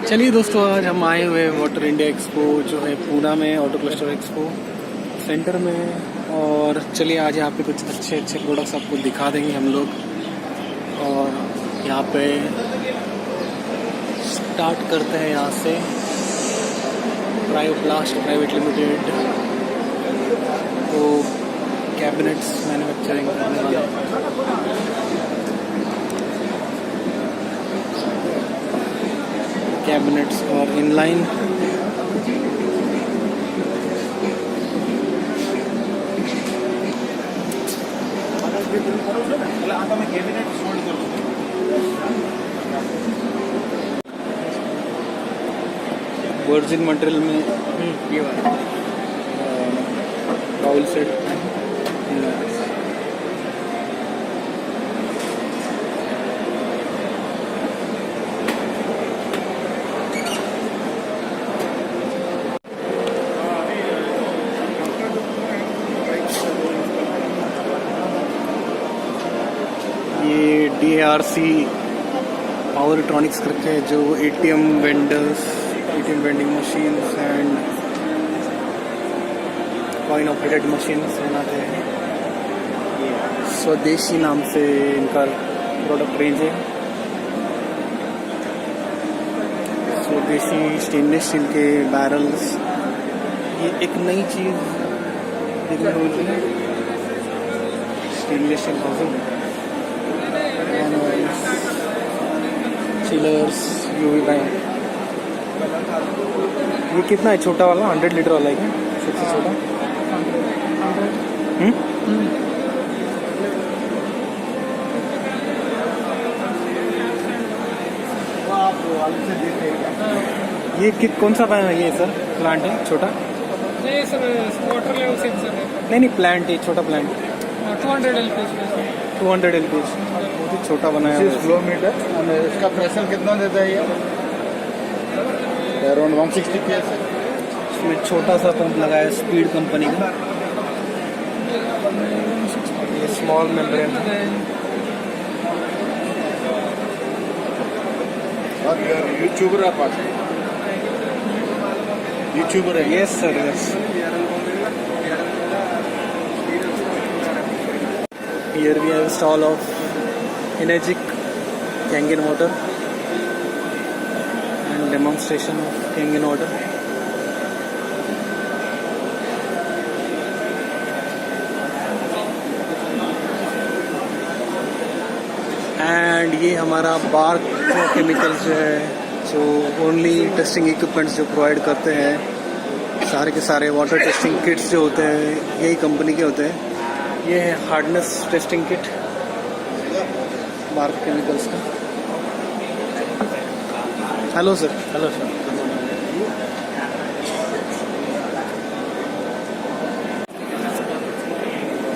चलिए दोस्तों, आज हम आए हुए हैं वाटर इंडिया एक्सपो जो है पूना में, ऑटो क्लस्टर एक्सपो सेंटर में। और चलिए आज यहाँ पे कुछ अच्छे अच्छे प्रोडक्ट्स आपको दिखा देंगे हम लोग। और यहाँ पे स्टार्ट करते हैं यहाँ से। क्रायोप्लास्ट प्राइवेट लिमिटेड तो कैबिनेट्स मैन्युफैक्चरिंग करने वाला कैबिनेट्स और इनलाइन। वर्जिन मटेरियल में ये वाला बाउल सेट। ये DARC पावर इलेक्ट्रॉनिक्स करके है जो ATM vending machines and coin operated machines बनाते हैं। स्वदेशी नाम से इनका प्रोडक्ट रेंज है। स्वदेशी स्टेनलेस स्टील के बैरल्स, ये एक नई चीज़ देखने को मिलती है। Stainless steel housing, chillers, UV bank. ये कितना है छोटा वाला? 100 लीटर वाला है क्या सबसे छोटा? ये कौन सा ये सर प्लांट है छोटा? नहीं सर, वाटर लेवल सेंसर है। नहीं प्लांट है, छोटा प्लांट 200 LPS। 200 LPS बहुत ही छोटा बनाया है। फ्लो मीटर और इसका प्रेशर कितना देता है? ये अराउंड 160 PS है। इसमें छोटा सा पंप लगाया है स्पीड कंपनी का। ये स्मॉल मेम्ब्रेन है। और यूट्यूबर आप यूट्यूबर है? Yes sir, yes. Here we have stall of Energic Kangen water and demonstration of Kangen water. And ये हमारा बार्क केमिकल्स जो है, जो ओनली टेस्टिंग इक्विपमेंट्स जो प्रोवाइड करते हैं, सारे के सारे वाटर टेस्टिंग किट्स जो होते हैं यही कंपनी के होते हैं। ये है hardness testing kit bark chemicals का। Hello sir. Hello sir.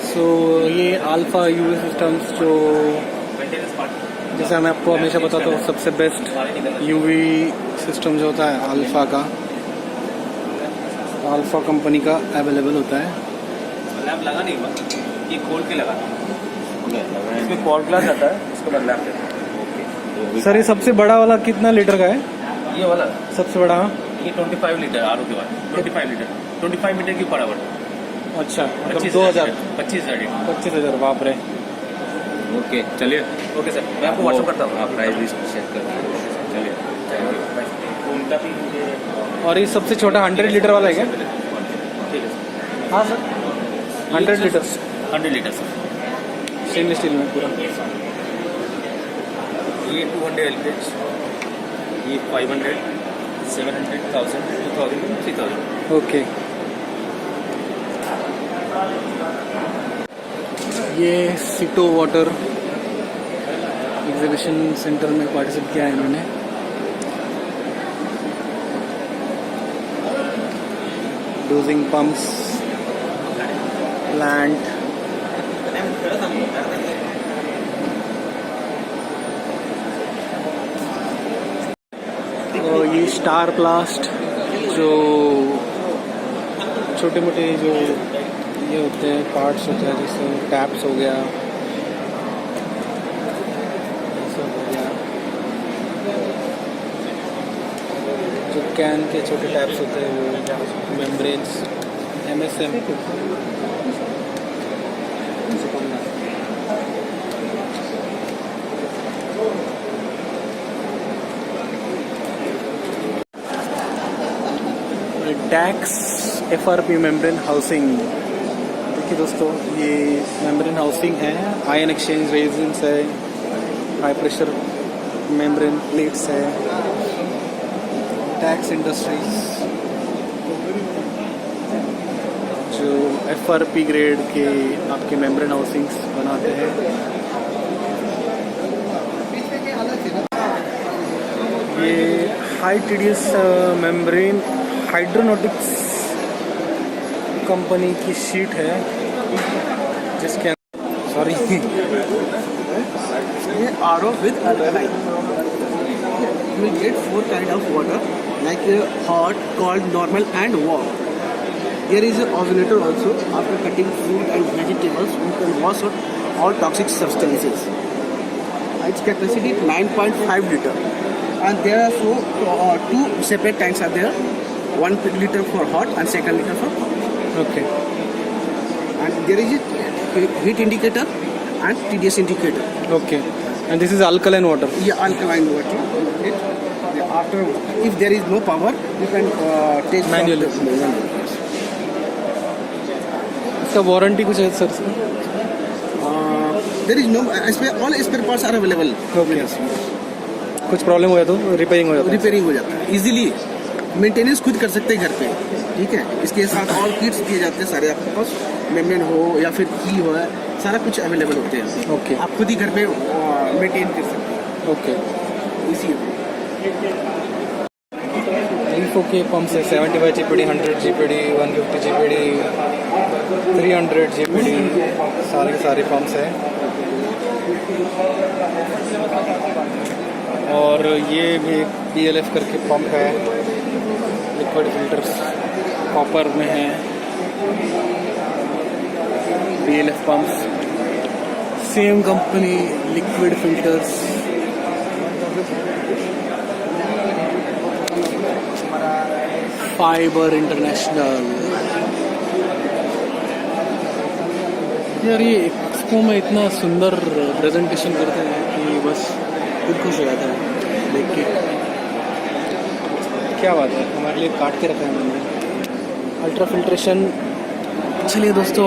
So ये अल्फा यूवी सिस्टम्स जो, जैसे मैं आपको हमेशा बताता हूँ, सबसे बेस्ट यूवी सिस्टम जो होता है अल्फा का, अल्फा कंपनी का अवेलेबल होता है। लैंप लगा नहीं, ये खोल के लगा, इसमें कॉल ग्लास आता है, उसके बाद लैंप देता है। सर ये सबसे बड़ा वाला कितना लीटर का है? ये वाला सबसे बड़ा? ये 25 लीटर आर के बाद 25 लीटर 25 मीटर की बराबर। अच्छा, 2000 25,000। बाप रे। ओके चलिए। ओके सर, मैं आपको व्हाट्सएप करता हूँ, आप प्राइस लिस्ट चेक कर। चलिए थैंक उनका भी मुझे। और ये सबसे छोटा 100 लीटर वाला है क्या? ठीक है सर। हाँ sir, 100 litre 100 litre sir. Stainless steel में पूरा। ये 200 LPH, ये 500, 700, 1000, 2000, 3000। ओके। ये सिटो वाटर एग्जीबिशन सेंटर में पार्टिसिपेट किया है इन्होंने। डोजिंग पंप्स, प्लांट, और ये स्टार प्लास्ट जो छोटे मोटे जो ये होते हैं पार्ट्स होते हैं, जैसे टैप्स हो गया, जो कैन के छोटे टैप्स होते हैं वो membranes MSM tax FRP membrane housing. देखिए दोस्तों, ये मेम्ब्रेन हाउसिंग है, आयन एक्सचेंज रेजिन्स है, हाई प्रेशर मेम्ब्रेन प्लेट्स है, टैक्स इंडस्ट्रीज जो FRP ग्रेड के आपके मेम्ब्रेन हाउसिंग्स बनाते हैं। ये हाई TDS मेम्ब्रेन हाइड्रोनॉटिक्स कंपनी की शीट है जिसके सॉरी ये RO with alkaline. You will get 4 kind of water like hot, cold, normal and warm. There is an ozonator also. After cutting fruit and vegetables, you can wash out all toxic substances. Its capacity 9.5 liter. And there are so 2 separate tanks are there. 1 liter for hot and 2 liter for cold. Okay And there is a heat indicator and TDS indicator. Okay and this is alkaline water. Yeah, alkaline water. After, if there is no power, you can take Manually. इसका warranty कुछ है sir? There is no all spare parts are available. Okay, कुछ problem हुआ तो repairing हो जाता है। Repairing हो जाता है इजीली। मेंटेनेंस खुद कर सकते हैं घर पे, ठीक है। इसके साथ ऑल किट्स दिए जाते हैं सारे आपके पास, मेम्ब्रेन हो या फिर की हो, सारा कुछ अवेलेबल होते हैं। ओके आप खुद ही घर पे मेंटेन कर सकते हैं ओके। इसी। इन्फो के पम्प्स है 75 GPD, 100 GPD, 150 GPD, 300 GPD, सारे के सारे पम्प्स हैं। और ये भी एक BLF करके पंप है, लिक्विड फिल्टर्स कॉपर में है। BLF pumps same company, liquid filters. Fibre international. यार ये एक्सपो में इतना सुंदर प्रेजेंटेशन करते हैं कि बस दिल खुश हो जाता है देख के। क्या बात है, हमारे लिए काट के रखा है मैंने अल्ट्रा फिल्ट्रेशन। चलिए दोस्तों,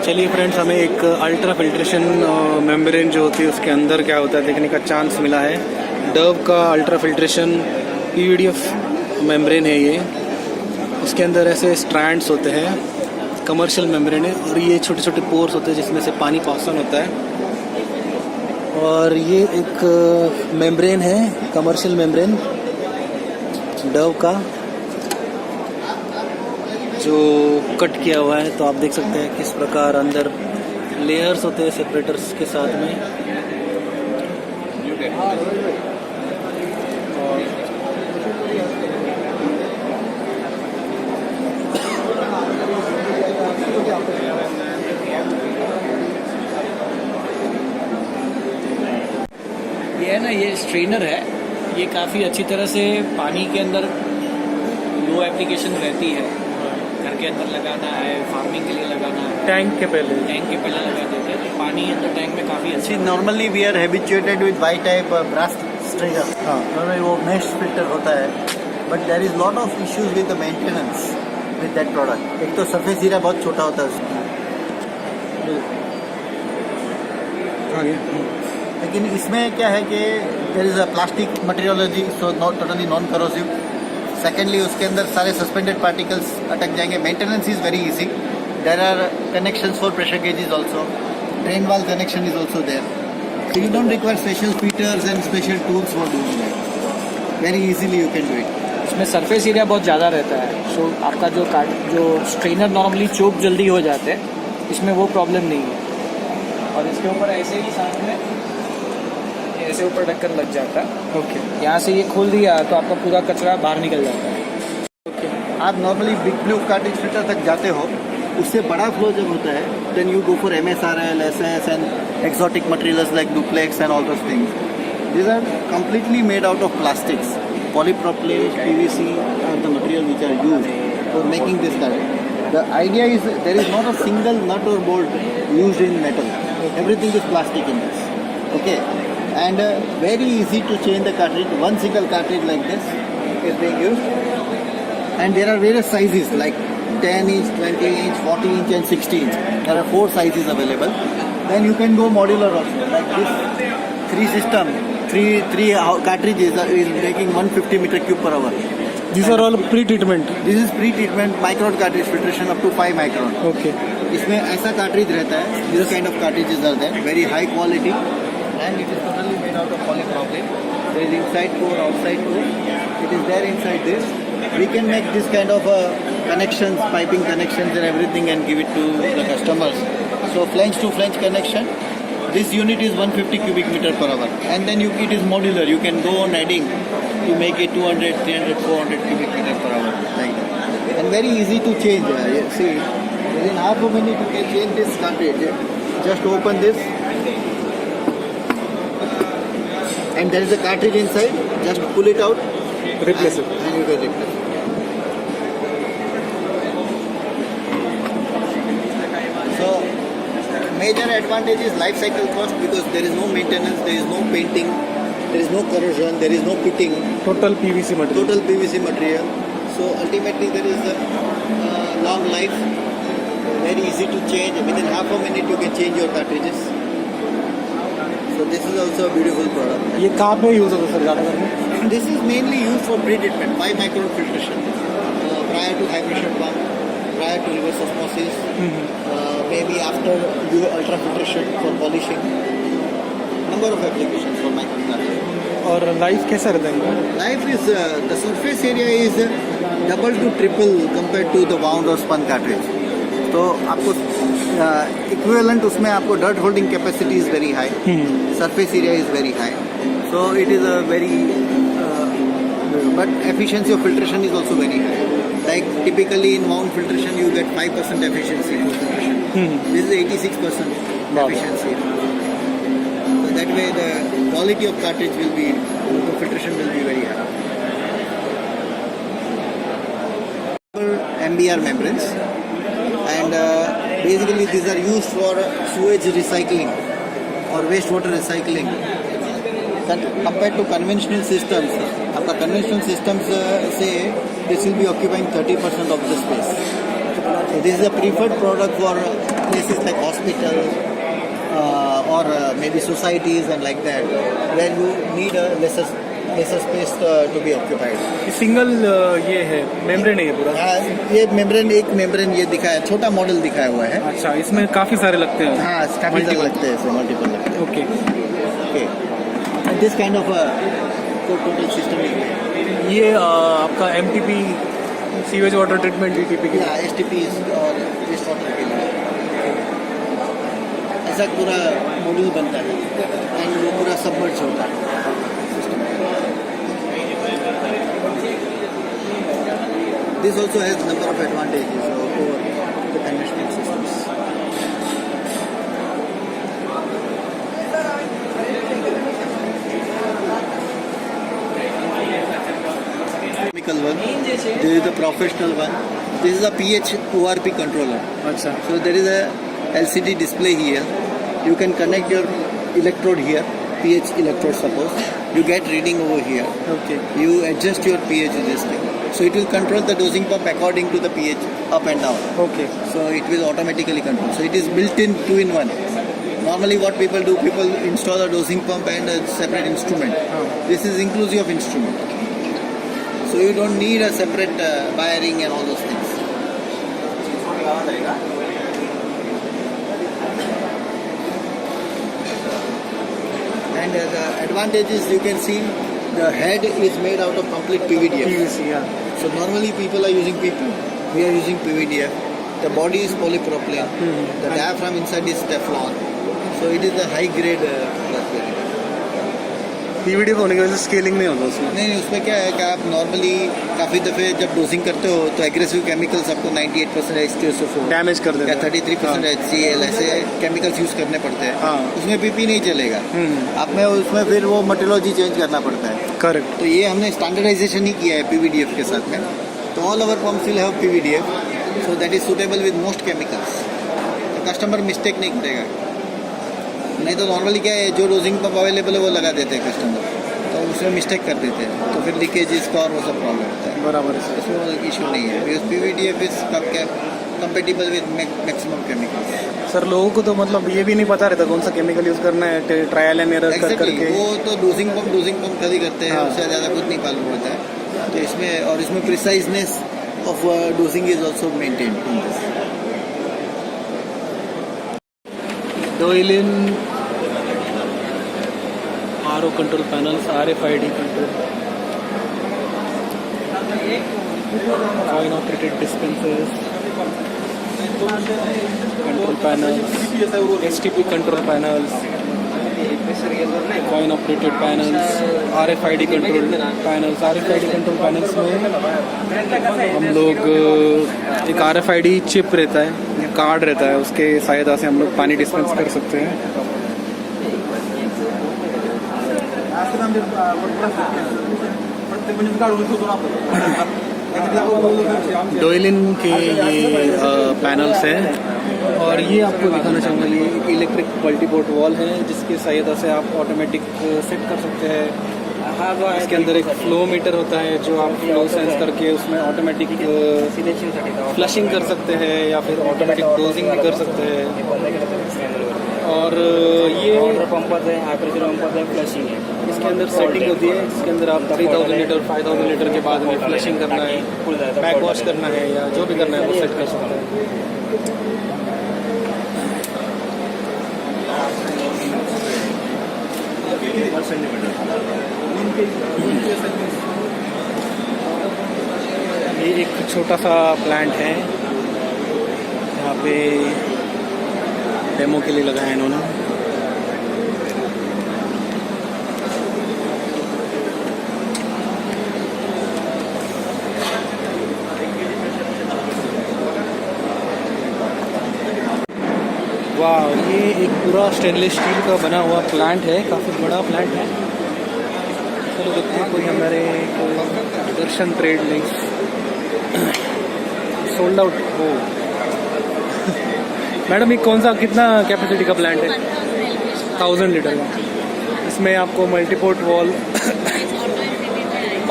चलिए फ्रेंड्स, हमें एक अल्ट्रा फिल्ट्रेशन मेम्ब्रेन जो होती है उसके अंदर क्या होता है देखने का चांस मिला है। डव का अल्ट्रा फिल्ट्रेशन PVDF मेम्ब्रेन है ये। उसके अंदर ऐसे स्ट्रैंड्स होते हैं, कमर्शियल मेम्ब्रेन है, और ये छोटे छोटे पोर्स होते हैं जिसमें से पानी पास ऑन होता है। और ये एक मेम्ब्रेन है, कमर्शियल मेम्ब्रेन डव का, जो कट किया हुआ है। तो आप देख सकते हैं किस प्रकार अंदर लेयर्स होते हैं सेपरेटर्स के साथ में। ये है ना, ये स्ट्रेनर है। ये काफ़ी अच्छी तरह से पानी के अंदर लो एप्लीकेशन रहती है। घर के अंदर लगाना है, फार्मिंग के लिए लगाना है, टैंक के पहले लगा देते हैं, तो पानी अंदर टैंक में काफ़ी अच्छी। Normally we are habituated with Y type brass strainer, normally वो मेश फिल्टर होता है, but there is lot of issues with the maintenance with that product. एक तो सरफेस एरिया बहुत छोटा होता है उसमें, लेकिन इसमें क्या है कि देयर इज अ प्लास्टिक मटेरियोलॉजी, so not totally non corrosive. Secondly उसके अंदर सारे सस्पेंडेड पार्टिकल्स अटक जाएंगे। Maintenance is very easy. There are connections for pressure gauges also, drain valve connection is also there, so you don't require special filters and special tools for doing that. Very easily you can do it. इसमें surface area बहुत ज़्यादा रहता है, सो आपका जो strainer normally चोक जल्दी हो जाते हैं, इसमें वो प्रॉब्लम नहीं है। और इसके ऊपर ऐसे ही साथ में ऐसे ऊपर ढक्कन लग जाता है। ओके, यहाँ से ये खोल दिया तो आपका पूरा कचरा बाहर निकल जाता है। आप normally big blue cartridge filter तक जाते हो, उससे बड़ा फ्लो जब होता है then you go for MSRL, SS and exotic materials like duplex and all those things. These are completely made out of plastics. Polypropylene, PVC are the material which are used for making this cartridge. The idea is there is not a single nut or bolt used in metal. Everything is plastic in this. Okay, and very easy to change the cartridge. One single cartridge like this is being used, and there are various sizes like 10 inch, 20 inch, 40 inch, and 60 inch. There are 4 sizes available. Then you can go modular also. Like this, three cartridges is making 150 meter cube per hour. These are all pre-treatment. This is pre-treatment micron cartridge filtration up to 5 micron. Okay. इसमें ऐसा cartridge रहता है. This kind of cartridges are there, very high quality, and it is totally made out of polypropylene. There is inside core, outside core. It is there inside this. We can make this kind of connections, piping connections and everything, and give it to the customers. So flange to flange connection. This unit is 150 cubic meter per hour, and then it is modular. You can go on adding to make it 200, 300, 400 cubic meter per hour, like that. And very easy to change. See, within half a minute you can change this cartridge. Just open this, and there is a cartridge inside. Just pull it out, Replace it. and you can replace it. So, major advantage is life cycle cost, because there is no maintenance, there is no painting, there is no corrosion, there is no pitting, Total PVC material. total PVC material. So ultimately there is a long life, very easy to change. Within half a minute you can change your cartridges. So this is also a beautiful product. ये कहाँ पे use होता है sir ज़्यादा करके? This is mainly used for pre-treatment, 5 micron filtration, prior to high pressure pump, prior to reverse osmosis, maybe after ultrafiltration for polishing. Number of applications for micron cartridge. और life कैसा रहता है इनका? Life is the surface area is double to triple compared to the wound or spun cartridge. तो आपको equivalent उसमें आपको dirt holding capacity is very high, surface area is very high, so it is a very but efficiency of filtration is also very high. Like typically in wound filtration you get 5% efficiency for filtration. This is 86% efficiency. So that way the quality of cartridge will be, the filtration will be very high. MBR membranes, and basically these are used for sewage recycling or wastewater recycling. Compared to conventional systems, आपका conventional systems say this will be occupying 30% of the space. So this is a preferred product for places like hospitals or maybe societies and like that, where you need a lesser space to be occupied. Single ये है membrane है ये पूरा. ये membrane, एक membrane ये दिखाया, छोटा मॉडल दिखाया हुआ है. अच्छा, इसमें काफी सारे लगते हैं. हाँ, काफी सारे लगते हैं, इसमें मल्टीपल लगते हैं. Okay. Okay. And this kind of a total system is there. ये आपका MTP sewage water treatment DTP की. Yeah, STPs और वेस्ट वाटर के लिए ऐसा पूरा मॉड्यूल बनता है, एंड वो पूरा सबमर्ज होता है. This also has number of advantages over the conventional systems. Chemical one. This is the professional one. This is a pH ORP controller. अच्छा. So there is a LCD display here. You can connect your electrode here, pH electrode suppose. You get reading over here. Okay. You adjust your pH in this thing. So it will control the dosing pump according to the pH up and down. Okay. So it will automatically control. So it is built in 2-in-1. Normally what people do, people install a dosing pump and a separate instrument. This is inclusive of instrument. So you don't need a separate wiring and all those things. And the advantages you can see, the head is made out of complete PVDF. PVC, yeah. So normally people are using PP. We are using PVDF. The body is polypropylene. The diaphragm inside is Teflon. So it is a high grade product. PVD होने की वजह से scaling नहीं होता उसमें। नहीं, उसमें क्या है कि आप नॉर्मली काफ़ी दफ़े जब डोजिंग करते हो तो एग्रेसिव केमिकल्स आपको 98% HTSO4 डैमेज कर देता या है। 33% HCl ऐसे केमिकल्स यूज़ करने पड़ते हैं। हाँ। उसमें पीपी नहीं चलेगा। आप में उसमें फिर वो मेट्रोलॉजी चेंज करना पड़ता है। करेक्ट। तो ये हमने स्टैंडर्डाइजेशन ही किया है PVDF के साथ में। तो all over pumps will have PVDF, so that is suitable with most chemicals. तो कस्टमर मिस्टेक नहीं करेगा। नहीं तो नॉर्मली क्या है, जो डोजिंग पंप अवेलेबल है वो लगा देते हैं कस्टमर, तो उसमें मिस्टेक कर देते हैं, तो फिर लीकेज का और वो सब प्रॉब्लम होता है। बराबर है सर। उसमें इशू नहीं है, because PVDF is compatible with maximum chemicals. Sir लोगों को तो मतलब ये भी नहीं पता रहता कौन सा केमिकल यूज़ करना है, ट्रायल एंड एरर कर करके। वो तो डोजिंग पंप कभी करते हैं, हाँ। उससे ज़्यादा कुछ नहीं मालूम होता है। तो इसमें preciseness of dosing is also maintain. डोइलिन RO control panels, RFID control, coin operated dispensers, control panels, STP control panels, coin operated panels, RFID control panels. RFID control panels में हम लोग एक RFID चिप रहता है, कार्ड रहता है, उसके सहायता से हम लोग पानी डिस्पेंस कर सकते हैं। डोइलिन के ये पैनल्स हैं और ये आपको दिखाना चाहूँगा, ये एक इलेक्ट्रिक मल्टीपोर्ट वॉल है जिसकी सहायता से आप ऑटोमेटिक सेट कर सकते हैं। इसके अंदर एक फ्लो मीटर होता है जो आप फ्लो सेंस करके उसमें ऑटोमेटिक फ्लशिंग कर सकते हैं या फिर ऑटोमेटिक डोजिंग भी कर सकते हैं। और ये वाटर पंप है, हाई प्रेशर पंप है, फ्लशिंग है। इसके अंदर सेटिंग होती है, इसके अंदर आप 3000 लीटर 5000 लीटर के बाद में फ्लशिंग करना है, बैक वॉश करना है या जो भी करना है वो सेट कर सकते हैं। ये एक छोटा सा प्लांट है, यहाँ पे डेमो के लिए लगाया इन्होंने। वाह, ये एक पूरा स्टेनलेस स्टील का बना हुआ प्लांट है, काफ़ी बड़ा प्लांट है। चलो देखते हैं, कोई हमारे दर्शन ट्रेड लिंक्स सोल्ड आउट हो। मैडम ये कौन सा कितना कैपेसिटी का प्लांट है? 1000 लीटर का। इसमें आपको मल्टीपोर्ट वॉल,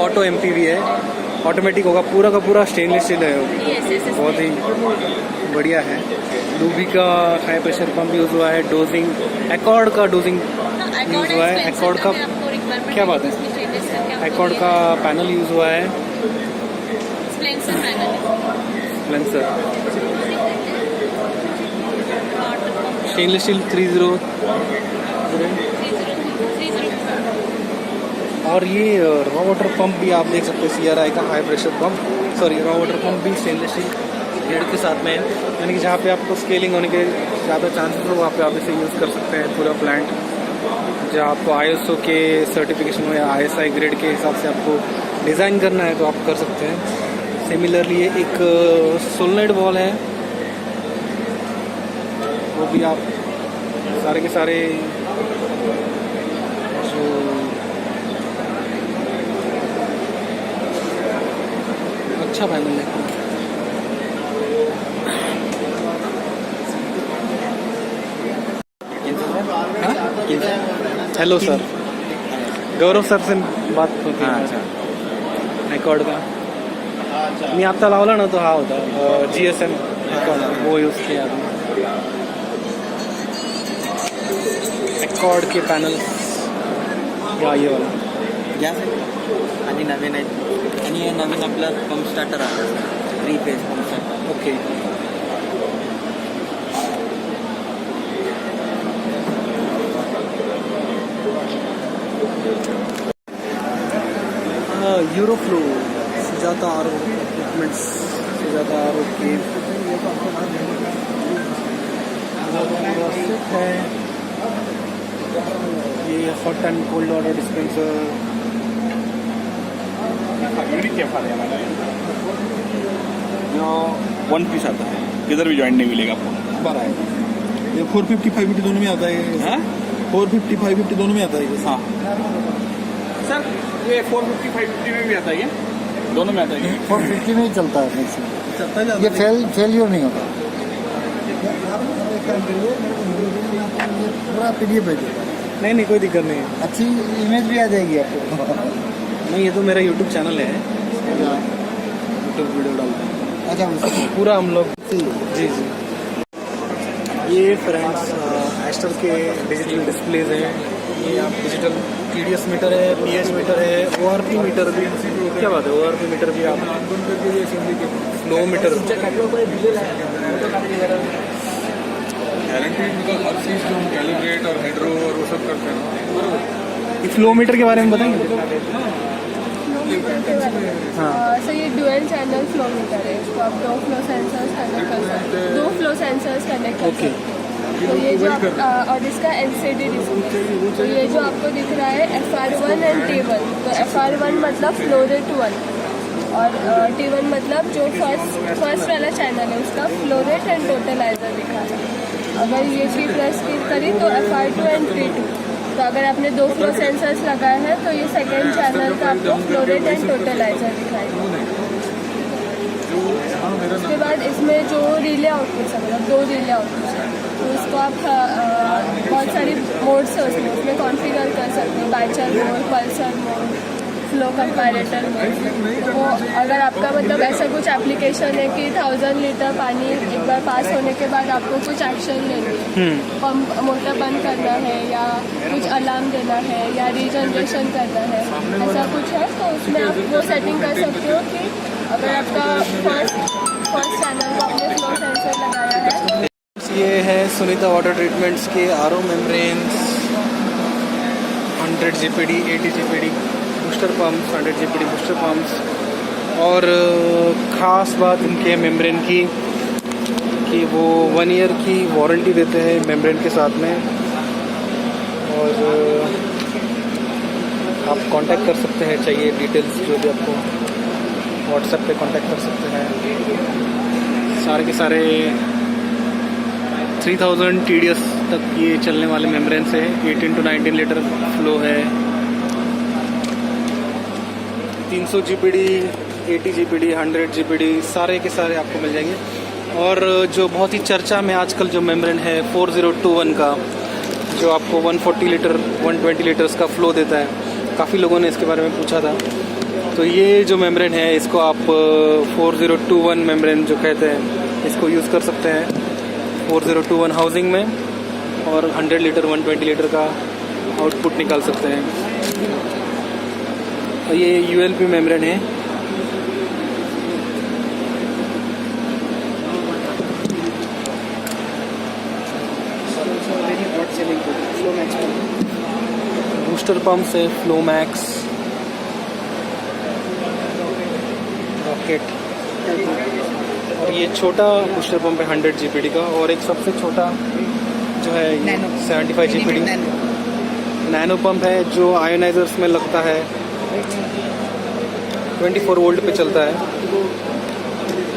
ऑटो MPV है, ऑटोमेटिक होगा, पूरा का पूरा स्टेनलेस स्टील है, बहुत ही बढ़िया है। लूबी का हाई प्रेशर पंप यूज़ हुआ है, डोजिंग एकॉर्ड का डोजिंग यूज़ हुआ है, एकॉर्ड का क्या बात है, एकॉर्ड का पैनल यूज़ हुआ है, स्प्लेंसर स्टेनलेस स्टील 30। और ये रॉ वाटर पंप भी आप देख सकते हैं, CRI का high pressure pump, sorry raw water pump भी स्टेनलेस स्टील हेड के साथ में है, यानी कि जहाँ पे आपको स्केलिंग होने के ज़्यादा चांसेस हो वहाँ पे आप इसे यूज़ कर सकते हैं पूरा प्लांट। जहाँ आपको ISO के सर्टिफिकेशन हो या ISI ग्रेड के हिसाब से आपको डिज़ाइन करना है तो आप कर सकते हैं। सिमिलरली एक सोलनॉइड वॉल है, वो भी आप सारे के सारे जो अच्छा पैनल है। हेलो सर, गौरव सर से बात होती है। अच्छा, एकॉर्ड का मी आता लावला ना तो हा होता GSM एकॉर्ड, वो यूज़ किया एकॉर्ड के पैनल्स या ये वाला या आणि नवीन आहे आणि हे नवीन आपलं पंप स्टार्टर आहे 3 phase pump starter. Okay. Euroflow Sujata RO equipments, Sujata RO के है. ये hot and cold water dispenser, unique कैफा है हमारा जो 1 पीस आता है, किधर भी जॉइंट नहीं मिलेगा आपको। बारह है ये 450 550 दोनों में आता है। हाँ 450 550 दोनों में आता है। हाँ सर, ये 450 550 में भी आता है, ये दोनों में आता है। 450 में ही चलता है मैक्सिमम, चलता है ये फेलियर नहीं होता। पूरा पीडीएफ भेजेगा, नहीं कोई दिक्कत नहीं है। अच्छी इमेज भी आ जाएगी आपको। नहीं, ये तो मेरा यूट्यूब चैनल है, यूट्यूब वीडियो डालते हैं। अच्छा पूरा हम लोग जी। ये फ्रेंड्स एस्टर के डिजिटल डिस्प्लेज हैं। ये आप डिजिटल TDS मीटर है, PH मीटर है, ORP मीटर भी, क्या बात है, ORP मीटर भी आप, फ्लो मीटर। हर चीज जो हम कैलिब्रेट और हाइड्रो और वो सब करते हैं। ये फ्लो मीटर के बारे में बताएंगे? हाँ। सो ये ड्यूअल चैनल फ्लो मीटर है, इसको आप 2 फ्लो सेंसर्स कनेक्ट कर सकते हैं, 2 फ्लो सेंसर्स कनेक्ट कर सकते हैं। तो ये जो और इसका LCD डिस्प्ले, तो ये जो आपको दिख रहा है FR1 एंड T1, तो FR1 मतलब फ्लो रेट 1 और T1 मतलब जो फर्स्ट वाला चैनल है उसका फ्लो रेट एंड टोटलाइजर दिखा है। अगर ये की प्रेस करी तो FR2 एंड T2, तो अगर आपने 2 फ्लो सेंसर्स लगाए हैं तो ये सेकेंड चैनल का आपको फ्लो रेट एंड टोटलाइजर दिखाएगा। उसके बाद इसमें जो रिले आउटपुट्स है, मतलब 2 रिले आउटपुट्स हैं, तो उसको आप बहुत सारी मोड्स है उसमें कॉन्फ़िगर कर सकते हो, batcher mode, pulser mode, flow comparator mode. तो वो अगर आपका मतलब ऐसा कुछ एप्लीकेशन है कि 1000 लीटर पानी एक बार पास होने के बाद आपको कुछ एक्शन लेनी है, पंप मोटर बंद करना है या कुछ अलार्म देना है या रीजनरेशन करना है, ऐसा कुछ है, तो उसमें आप वो सेटिंग कर सकते हो कि अगर आपका फर्स्ट चैनल को आपने फ्लो सेंसर लगाया है। ये है सुनीता वाटर ट्रीटमेंट्स के RO membranes, 100 GPD 80 GPD booster pumps, 100 GPD booster pumps. और ख़ास बात इनके मेम्ब्रेन की कि वो 1 ईयर की वारंटी देते हैं मेम्ब्रेन के साथ में। और आप कांटेक्ट कर सकते हैं, चाहिए डिटेल्स जो भी आपको व्हाट्सएप पे कांटेक्ट कर सकते हैं। सारे के सारे 3000 TDS तक ये चलने वाले मेम्ब्रेन से 18 to 19 लीटर फ्लो है। 300 GPD 80 GPD 100 GPD सारे के सारे आपको मिल जाएंगे। और जो बहुत ही चर्चा में आजकल जो मेम्ब्रेन है 4021 का, जो आपको 140 लीटर 120 लीटर्स का फ्लो देता है, काफ़ी लोगों ने इसके बारे में पूछा था। तो ये जो मेम्ब्रेन है इसको आप 4021 मेम्ब्रेन जो कहते हैं, इसको यूज़ कर सकते हैं 4021 हाउसिंग में, और 100 लीटर 120 लीटर का आउटपुट निकाल सकते हैं। और ये ULP मेम्ब्रेन है। बूस्टर पंप से फ्लोमैक्स, रॉकेट, और ये छोटा बूस्टर पंप है 100 GPD का, और एक सबसे छोटा जो है 75 GPD नैनो पंप है जो आयोनाइजर्स में लगता है, 24 वोल्ट पे चलता है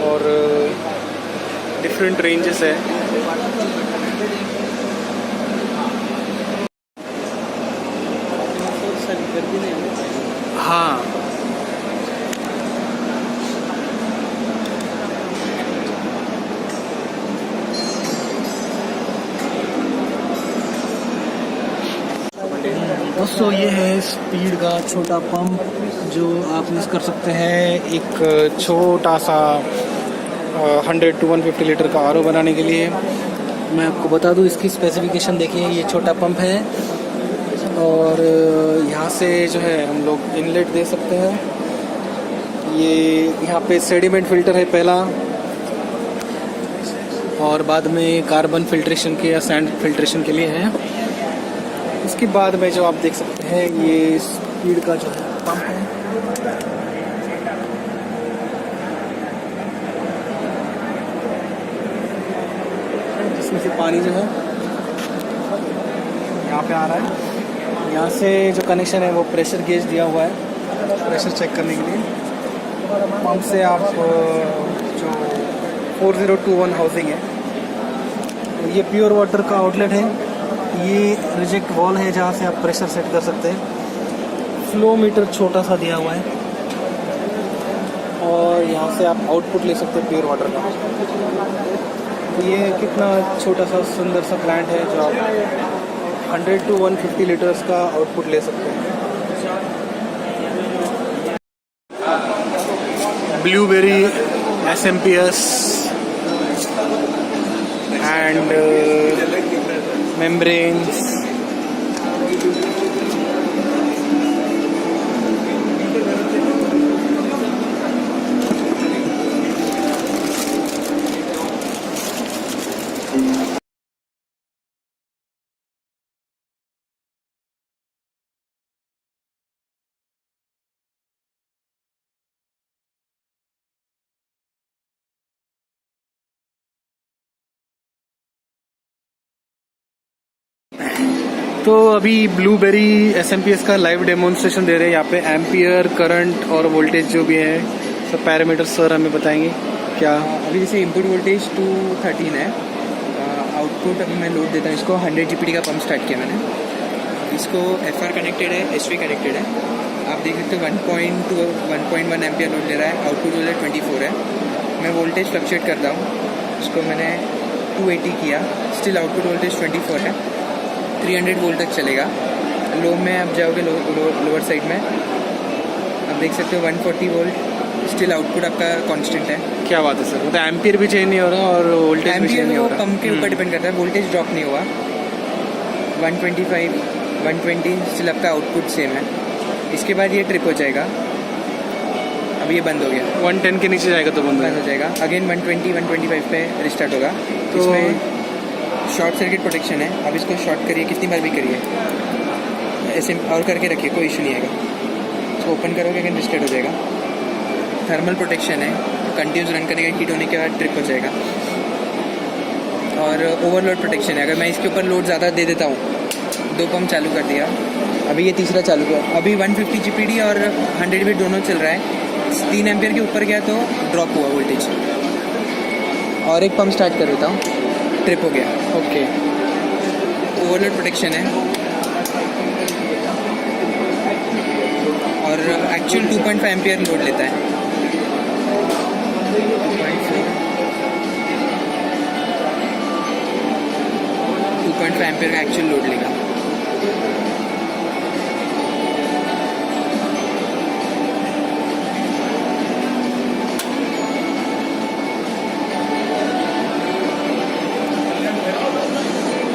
और डिफरेंट रेंजेस है। हाँ, दोस्तों ये है स्पीड का छोटा पंप जो आप यूज़ कर सकते हैं एक छोटा सा 100 to 150 लीटर का RO बनाने के लिए। मैं आपको बता दूं इसकी स्पेसिफिकेशन देखिए, ये छोटा पंप है और यहाँ से जो है हम लोग इनलेट दे सकते हैं। ये यहाँ पे सेडिमेंट फिल्टर है पहला, और बाद में कार्बन फिल्ट्रेशन के या सैंड फिल्ट्रेशन के लिए है। उसके बाद में जो आप देख सकते हैं ये स्पीड का जो है पंप है, जिसमें से पानी जो है यहाँ पे आ रहा है। यहाँ से जो कनेक्शन है वो प्रेशर गेज दिया हुआ है, प्रेशर चेक करने के लिए। पंप से आप जो 4021 हाउसिंग है, ये प्योर वाटर का आउटलेट है। ये रिजेक्ट वॉल है जहाँ से आप प्रेशर सेट कर सकते हैं। फ्लो मीटर छोटा सा दिया हुआ है और यहाँ से आप आउटपुट ले सकते हैं प्योर वाटर का। तो ये कितना छोटा सा सुंदर सा प्लांट है जो आप 100 to 150 लीटर्स का आउटपुट ले सकते हैं। Blueberry SMPS and membranes. तो अभी ब्लूबेरी SMPS का लाइव डेमोन्स्ट्रेशन दे रहे हैं यहाँ पे। एम्पियर, करंट और वोल्टेज जो भी है सब पैरामीटर सर हमें बताएंगे क्या। अभी जैसे इनपुट वोल्टेज 213 है, आउटपुट अभी मैं लोड देता हूँ इसको। 100 GPD का पंप स्टार्ट किया मैंने। इसको FR कनेक्टेड है, SV कनेक्टेड है। आप देख सकते हो 1.1 एम्पियर लोड ले रहा है। आउटपुट वोल्टेज 24 है। मैं वोल्टेज फ्लक्चुएट करता हूँ, इसको मैंने 280 किया, स्टिल आउटपुट वोल्टेज 24 है। 300 वोल्ट तक चलेगा। लो में आप जाओगे लोअर साइड में, आप देख सकते हो 140 वोल्ट, स्टिल आउटपुट आपका कांस्टेंट है। क्या बात है सर, मतलब एम्पियर भी चेंज नहीं हो रहा और वोल्टेज भी चेंज नहीं हो रहा। पंप के ऊपर डिपेंड करता है, वोल्टेज ड्रॉप नहीं हुआ। 125, 120 स्टिल आपका आउटपुट सेम है। इसके बाद ये ट्रिप हो जाएगा। अब ये बंद हो गया। 110 के नीचे जाएगा तो बंद हो जाएगा। अगेन 120, 125 पे रिस्टार्ट होगा। तो इसमें शॉर्ट सर्किट प्रोटेक्शन है। अब इसको शॉर्ट करिए, कितनी बार भी करिए, ऐसे और करके रखिए, कोई इशू नहीं आएगा। इसको ओपन करोगे अगेन रिस्टार्ट हो जाएगा। थर्मल प्रोटेक्शन है, कंटिन्यूस रन करेगा, हीट होने के बाद ट्रिप हो जाएगा। और ओवरलोड प्रोटेक्शन है, अगर मैं इसके ऊपर लोड ज़्यादा दे देता हूँ, 2 पंप चालू कर दिया, अभी ये तीसरा चालू किया, अभी 150 GPD और 100 भी दोनों चल रहा है। 3 एम्पियर के ऊपर गया तो ड्रॉप हुआ वोल्टेज। और एक पंप स्टार्ट कर देता हूँ, ट्रिप हो गया। ओके, ओवरलोड प्रोटेक्शन है। और एक्चुअल 2.5 एम्पियर लोड लेता है। 2.5 एम्पियर का एक्चुअल लोड लेगा।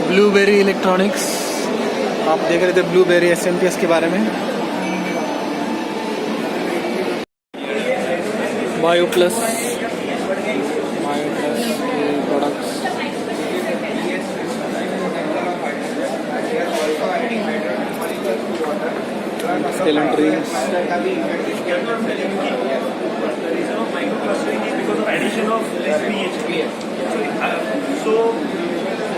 ब्लूबेरी इलेक्ट्रॉनिक्स, आप देख रहे थे ब्लूबेरी SMPS के बारे में। बायो प्लस के products, Stellantis,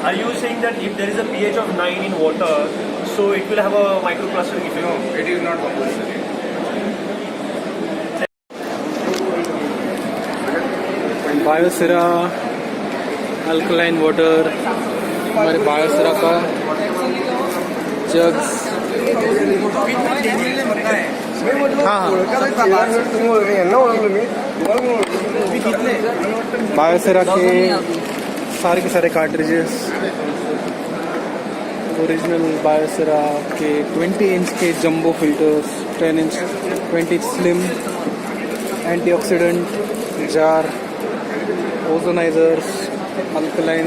are you saying that if there is a pH of 9 in water, so it will have a microclustering effect? No, it is not compulsory. Biocera alkaline water, हमारे Biocera का jugs. हाँ, बायोसिरा के सारे cartridges, original बायोसिरा के 20 inch के jumbo filters, 10 inch, 20 inch slim, antioxidant jar, ozonizers, alkaline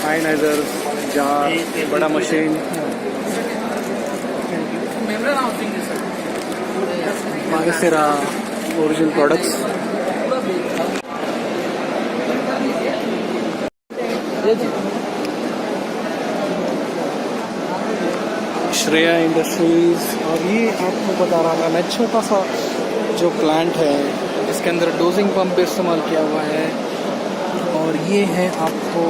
ionizers jar, बड़ा machine, Biocera original products. Shreya industries. और ये आपको बता रहा था मैं, छोटा सा जो प्लांट है इसके अंदर डोजिंग पंप भी इस्तेमाल किया हुआ है। और ये है आपको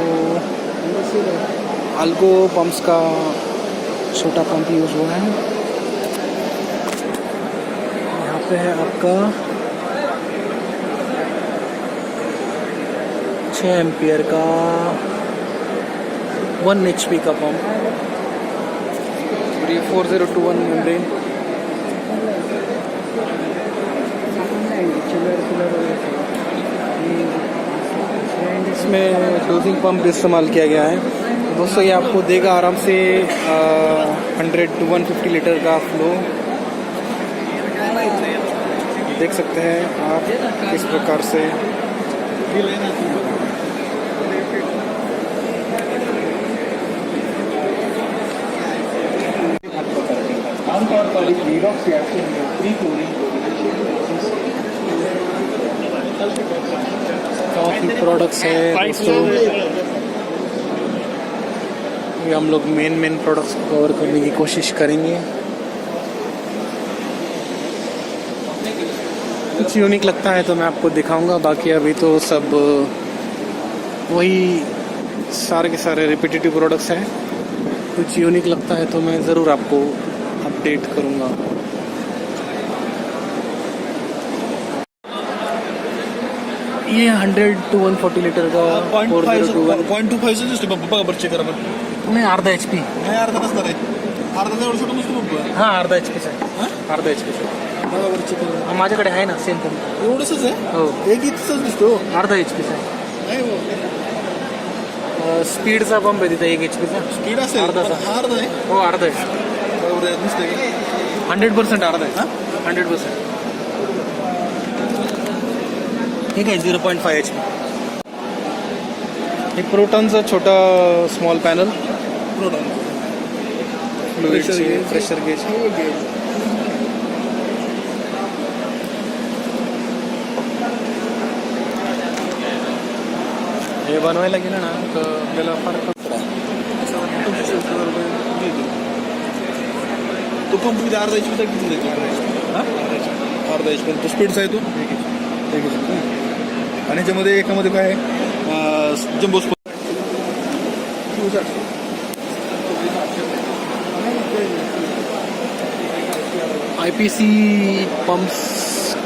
अल्गो पंप्स का छोटा पंप यूज़ हुआ है। यहाँ पे है आपका 6 एम्पियर का 1 HP का पंप। और ये 4021 मेम्ब्रेन। इसमें डोजिंग पंप इस्तेमाल किया गया है। दोस्तों ये आपको देगा आराम से 100 to 150 लीटर का फ्लो। देख सकते हैं आप किस प्रकार से आमतौर पर रिडॉक्स रिएक्शन में फ्री क्लोरीन काफ़ी प्रोडक्ट्स है दोस्तों। ये हम लोग मेन प्रोडक्ट्स को कवर करने की कोशिश करेंगे। कुछ यूनिक लगता है तो मैं आपको दिखाऊंगा, बाकी अभी तो सब वही सारे के सारे रिपीटेटिव प्रोडक्ट्स हैं। कुछ यूनिक लगता है तो मैं ज़रूर आपको अपडेट करूंगा। ये 100 to 140 लीटर का 0.25 दिसतो बघा बरं चेक करा बरं. नाही अर्धा HP नाही अर्धा नसणार आहे. अर्धा एवढं छोटं नसतो बघ. हां अर्धा HP चा अर्धा HP चा बघा बरं चेक करा. माझ्याकडे आहे ना सेम पंप. एवढंच आहे. हो एक इथंच दिसतो. अर्धा HP चा नाही हो. स्पीडचा पंप आहे तिथे 1 HP चा. स्पीड असेल अर्धाचा. हा अर्धा आहे. हो अर्धा आहे. बरोबर आहे दिसतंय का? 100% अर्धा आहे. 100%. ठीक आहे 0.5 HP. एक प्रोटॉनचा छोटा small panel. Proton pressure gauge. हे बनवायला गेलं ना तर आपल्याला फार तो पंप किती अर्धा HP किती देतो? अर्धा HP तो स्पीडचा आहे तो. आणि ह्याच्यामध्ये एकामध्ये काय आहे जम्बो IPC पंप्स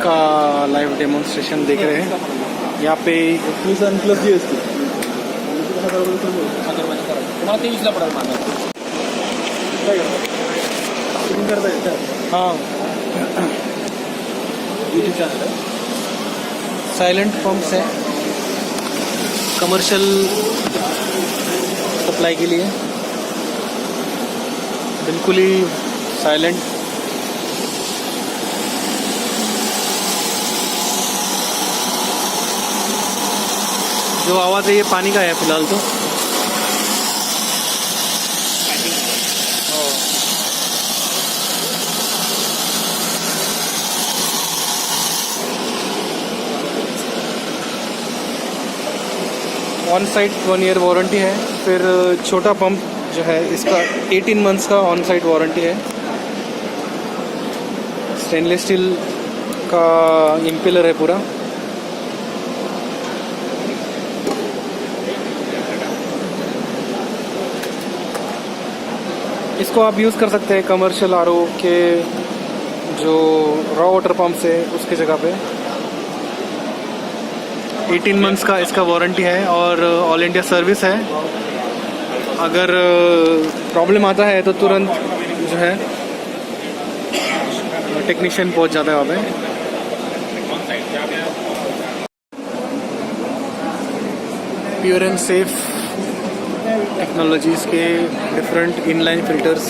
का लाइव डेमोन्स्ट्रेशन देख रहे हैं। यहाँ पे प्लस आणि प्लस जी असते तुम्हाला 23ला पडेल माझा. हाँ यूट्यूब चॅनल आहे. साइलेंट पंप्स है कमर्शियल सप्लाई के लिए, बिल्कुल ही साइलेंट। जो आवाज़ है ये पानी का है फिलहाल तो। ऑन साइट 1 ईयर वारंटी है। फिर छोटा पंप जो है इसका 18 मंथ्स का ऑन साइट वारंटी है। स्टेनलेस स्टील का इम्पेलर है पूरा। इसको आप यूज़ कर सकते हैं कमर्शियल आरओ के जो रॉ वाटर पंप्स है उसके जगह पे। 18 मंथ्स का इसका वारंटी है और ऑल इंडिया सर्विस है। अगर प्रॉब्लम आता है तो तुरंत जो है टेक्नीशियन पहुंच जाता है वहाँ पे। प्योर एंड सेफ टेक्नोलॉजीज़ के different inline filters,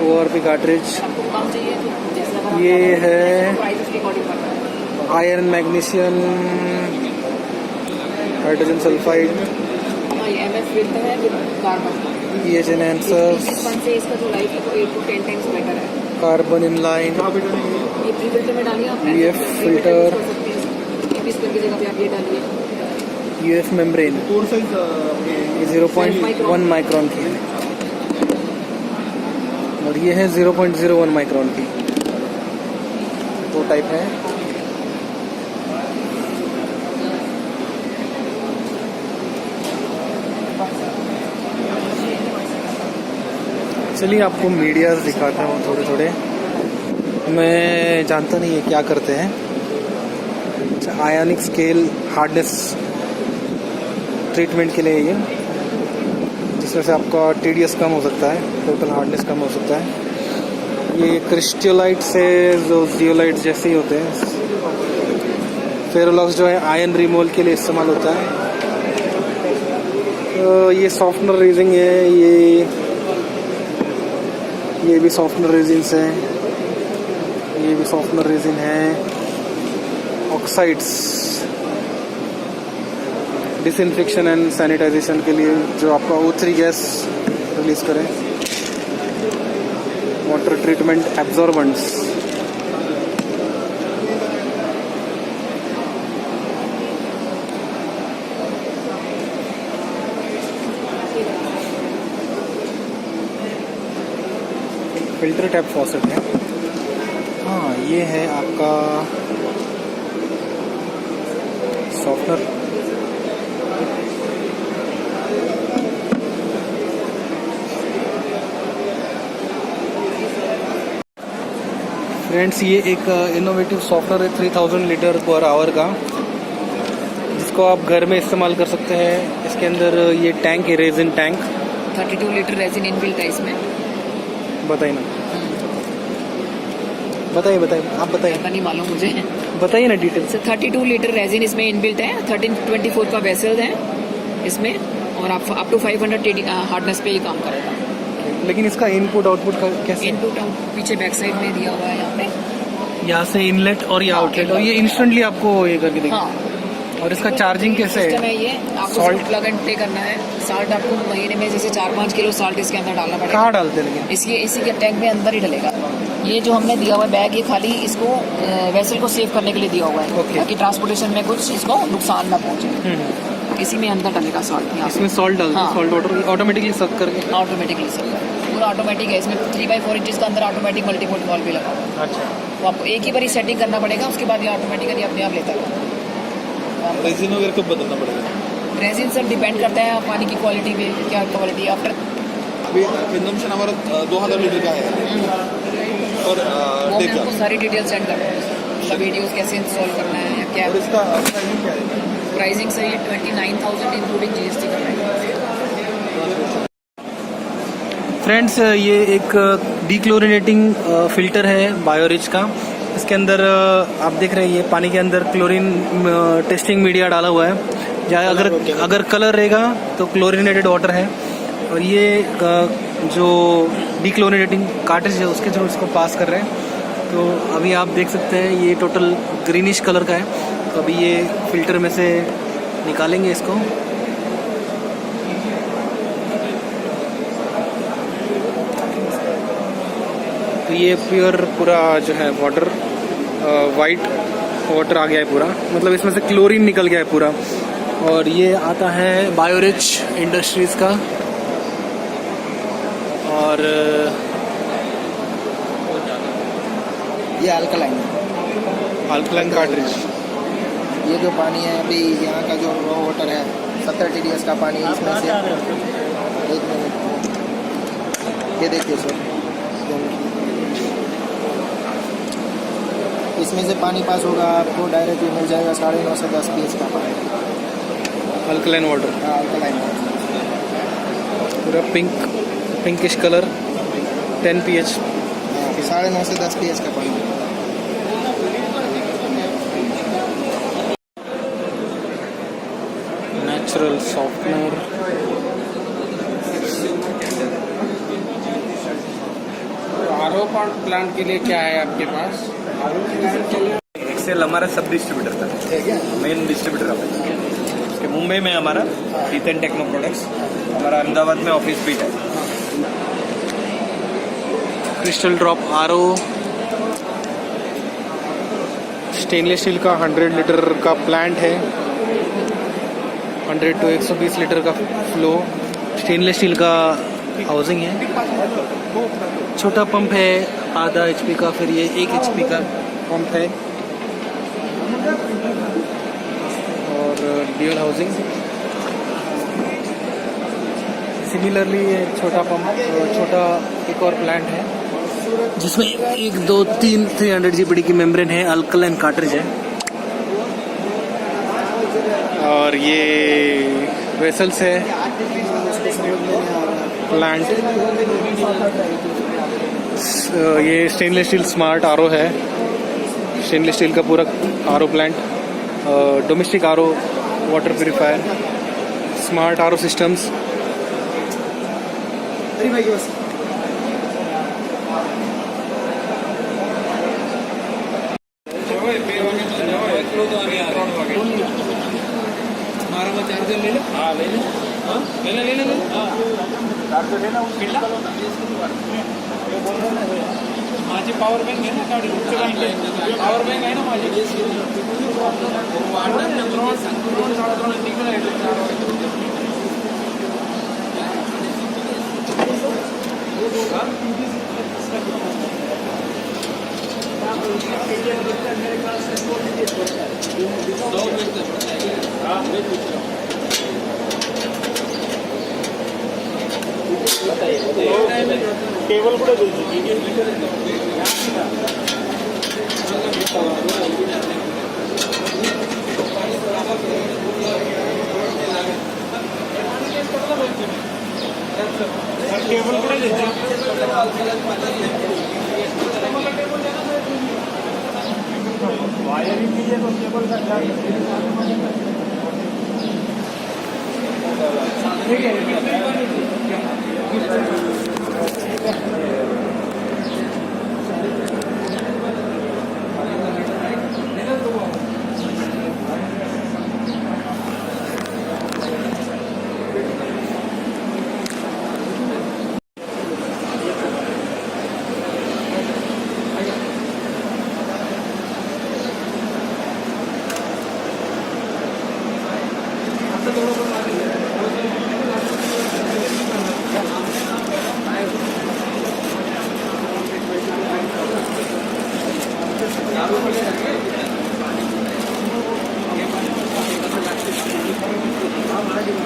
ORP cartridge. ये है iron magnesium hydrogen sulphide, pH enhancers, carbon inline, UF filter, UF membrane. ये 0.1 माइक्रॉन की है और ये है 0.01 माइक्रॉन की। दो टाइप है। चलिए आपको मीडियाज दिखाता हूँ थोड़े थोड़े। मैं जानता नहीं है क्या करते हैं। आयनिक स्केल हार्डनेस ट्रीटमेंट के लिए ये, जिसमें से आपका TDS कम हो सकता है, टोटल हार्डनेस कम हो सकता है। ये क्रिस्टलाइट से जो जियोलाइट जैसे ही होते हैं। फेरोलॉक्स जो है आयन रिमूवल के लिए इस्तेमाल होता है। तो ये सॉफ्टनर रेजिंग है, ये भी सॉफ्टनर रेजिन्स है, ये भी सॉफ्टनर रेजिन है। ऑक्साइड्स डिसइंफेक्शन एंड सैनिटाइजेशन के लिए, जो आपका O3 गैस रिलीज करें। Water treatment absorbents, filter tap faucet है। हाँ, ये है आपका सॉफ्टनर। फ्रेंड्स, ये एक इनोवेटिव सॉफ्टनर है 3000 लीटर पर आवर का, जिसको आप घर में इस्तेमाल कर सकते हैं। इसके अंदर ये टैंक है, resin tank. 32 litre resin inbuilt है इसमें। बताइए ना, बताइए आप बताइए। नहीं मालूम मुझे, बताइए ना डिटेल से। 32 लीटर रेजिन इसमें इनबिल्ट है। 1324 का वेसल है इसमें, और आप अप टू 500 हार्डनेस पे ही काम करेगा। लेकिन इसका इनपुट आउटपुट का कैसे? इनपुट पीछे बैक साइड में दिया हुआ है, यहाँ पे यहाँ से इनलेट और ये आउटलेट, और ये इंस्टेंटली आपको ये करके देगा। हाँ। और इसका चार्जिंग कैसे सिस्टम है? है ये, आपको Salt? प्लग एंड प्ले करना है। साल्ट आपको महीने में जैसे 4-5 किलो साल्ट इसके अंदर डालना पड़ेगा। कहाँ डालते हैं लेकिन? इसी के टैंक में अंदर ही डलेगा। ये जो हमने दिया हुआ है बैग, ये खाली इसको वेसल को सेव करने के लिए दिया हुआ है, ताकि ट्रांसपोर्टेशन में कुछ इसको नुकसान ना पहुंचे। इसी में अंदर डलेगा सॉल्ट। इसमें सॉल्ट डालते हैं, सॉल्ट वाटर ऑटोमेटिकली सक करके। ऑटोमेटिकली सक पूरा ऑटोमेटिक है। इसमें 3x4 इंचेस का अंदर ऑटोमेटिक मल्टीपोर्ट वॉल्व भी लगा हुआ है। अच्छा, तो आपको एक ही बार सेटिंग करना पड़ेगा, उसके बाद ये ऑटोमेटिकली अपने आप लेता है। रेजिन वगैरह कब बदलना पड़ेगा? रेजिन सर डिपेंड करता है पानी की क्वालिटी पे, क्या क्वालिटी आफ्टर। अभी कंजम्पशन हमारा 2000 लीटर का है। और वो मैं आपको सारी डिटेल सेंड कर दूँगा, मतलब वीडियोस कैसे इंस्टॉल करना है या क्या। और इसका प्राइसिंग क्या है? प्राइसिंग सर ये 29,000 इंक्लूडिंग GST कर रहे हैं। फ्रेंड्स, ये एक डीक्लोरिनेटिंग फिल्टर है बायोरिच का। इसके अंदर आप देख रहे हैं, ये पानी के अंदर क्लोरीन टेस्टिंग मीडिया डाला हुआ है। या अगर कलर रहेगा तो क्लोरिनेटेड वाटर है। और ये जो डीक्लोरिनेटिंग कार्ट्रिज है उसके थ्रू इसको पास कर रहे हैं। तो अभी आप देख सकते हैं ये टोटल ग्रीनिश कलर का है। तो अभी ये फिल्टर में से निकालेंगे इसको। तो ये प्योर पूरा जो है वाटर, वाइट वाटर आ गया है पूरा, मतलब इसमें से क्लोरीन निकल गया है पूरा। और ये आता है बायोरिच इंडस्ट्रीज का। और ये अल्कलाइन कार्ट्रिज। ये जो पानी है अभी यहाँ का जो रॉ वाटर है 70 TDS का पानी है इसमें से। एक मिनट, ये देखिए सर, इसमें से पानी पास होगा, आपको डायरेक्ट मिल जाएगा 9.5 से 10 pH का पानी। Alkaline water. हाँ, अल्कलाइन पूरा पिंकिश कलर, 10 pH। 9.5 से 10 pH का पानी। Natural softener. आरओ प्लांट के लिए क्या है आपके पास? एक्सेल हमारा सब डिस्ट्रीब्यूटर था, मेन डिस्ट्रीब्यूटर हमारा। उसके मुंबई में हमारा ईथन टेक्नो प्रोडक्ट्स, हमारा अहमदाबाद में ऑफिस भी है। Crystal drop RO stainless steel का 100 लीटर का प्लांट है। 100 to 120 लीटर का फ्लो। स्टेनलेस स्टील का हाउसिंग है। छोटा पंप है आधा HP का, फिर ये 1 HP का पंप है। और ड्यूल हाउसिंग। सिमिलरली छोटा पंप, छोटा एक और प्लांट है जिसमें 1 2 3 300 जीपीडी की मेम्ब्रेन है, अल्कलाइन कार्ट्रिज है। और ये वेसल्स है, प्लांट। ये स्टेनलेस स्टील स्मार्ट आरओ है, स्टेनलेस स्टील का पूरा RO plant, domestic RO water purifier, smart RO systems. Charger ले ले, हाँ ले ले, हाँ ले ले ले ले, चार्जर लेना उसका माझे पॉवर बैंक है ना, गाड़ी पॉवर बैंक है ना माझे, केबल कुठे तुमची? केबल कुठे द्यायची? वायरिंग कीजिए तो केबल का चार्ज ठीक है।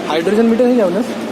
हाइड्रोजन मीटर है क्या उन्हें?